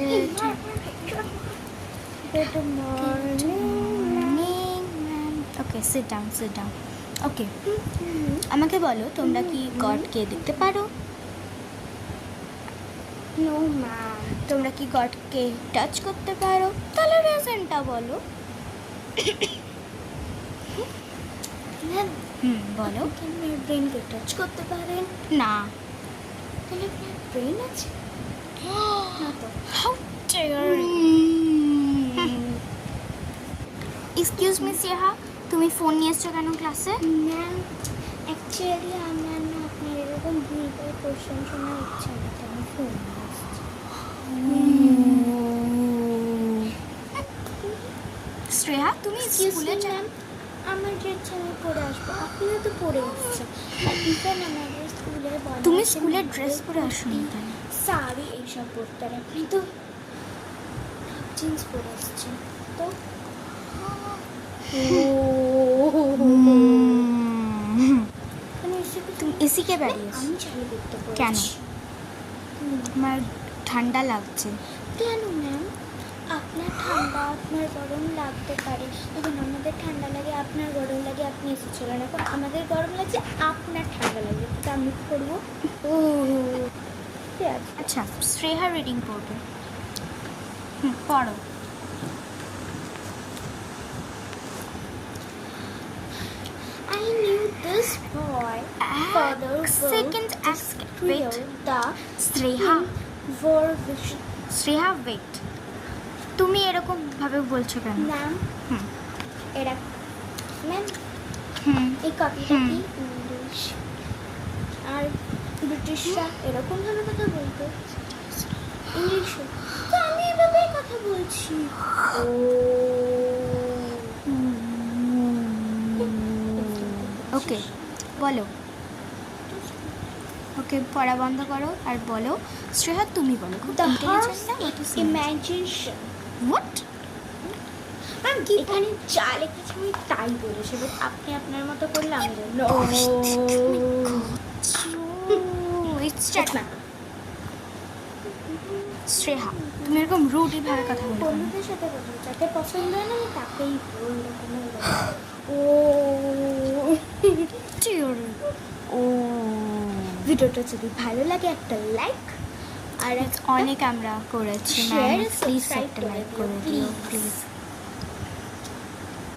Good morning, ma'am. Okay, sit down. Okay. আমাকে বলো, তোমরা কি গডকে দেখতে পারো? No, ma'am. তোমরা কি গডকে টাচ করতে পারো? তাহলে রিজনটা বলো। Ma'am, বলো। আপনি কি আমার ব্রেনকে টাচ করতে পারেন? না। তাহলে আপনার ব্রেন আছে? না তো। How dare you? Excuse me Sneha, তুমি ফোন নিয়ে এসছো কেন ক্লাসে? ম্যাম, অ্যাকচুয়ালি আমার না আপনার এরকম ভুলভাল কোশ্চেন শোনার ইচ্ছা নেই, তো আমি ফোন নিয়ে এসেছি। শ্রেয়া, তুমি স্কুলে ম্যাম, আমার যে ইচ্ছা আমি পড়ে আসবো, আপনিও তো পড়ে এসেছেন। আর ইভেন আমাদের স্কুলে বলা তুমি আছে স্কুলের মেয়েদের ড্রেস পরে আসোনি কুর্তি, কেন? শাড়ি এইসব পরতে হয়। আপনি তো জিন্স পরে এসেছেন তো। তুমি এসিকে বেরিয়েছো আমি চালু করতে কেন? পড়েছি। আমার ঠান্ডা লাগছে। কেন ম্যাম? আপনার ঠান্ডা আপনার গরম লাগতে পারে। এখন আমাদের ঠান্ডা লাগে, আপনার গরম লাগে, আপনি এসেছিলেন। এখন আমাদের গরম লাগছে, আপনার ঠান্ডা লাগে, তো আমি কি করবো? ঠিক আছে। আচ্ছা, শ্রেয়া রিডিং পড়বে। পড়ো। I knew this boy father Second ask. Wait. the Shreya, were vision. Shreya wait. তুমি এরকম ভাবে বলছো কেন? Ma'am, hmm. এরা ম্যাম এই কপিটা কি ইংলিশ আর ব্রিটিশরা এরকমভাবে কথা বলতো ইংলিশে, তো আমি এভাবেই কথা বলছি। ওকে, বলো। ওকে, পড়া বন্ধ করো আর বলো। শ্রেয়া, তুমি বলো। খুব The ইন্টেলিজেন্ট না? horse imagination. হোয়াট? ম্যাম, এখানে যা লেখেছে আমি তাই বলেছি, বাট আপনি আপনার মতো করলে আমি না। শ্রেয়া, তুমি এরকম রুডি ভাবে কথা বলো কেন? বন্ধুদের সাথে কথা যাকে পছন্দ হয় না আমি তাকেই ভিডিওটা যদি ভালো লাগে একটা লাইক আর অনেক আমরা করেছি, Share, প্লিজ subscribe একটা করে লাইক দিও, করে দিও please. প্লিজ।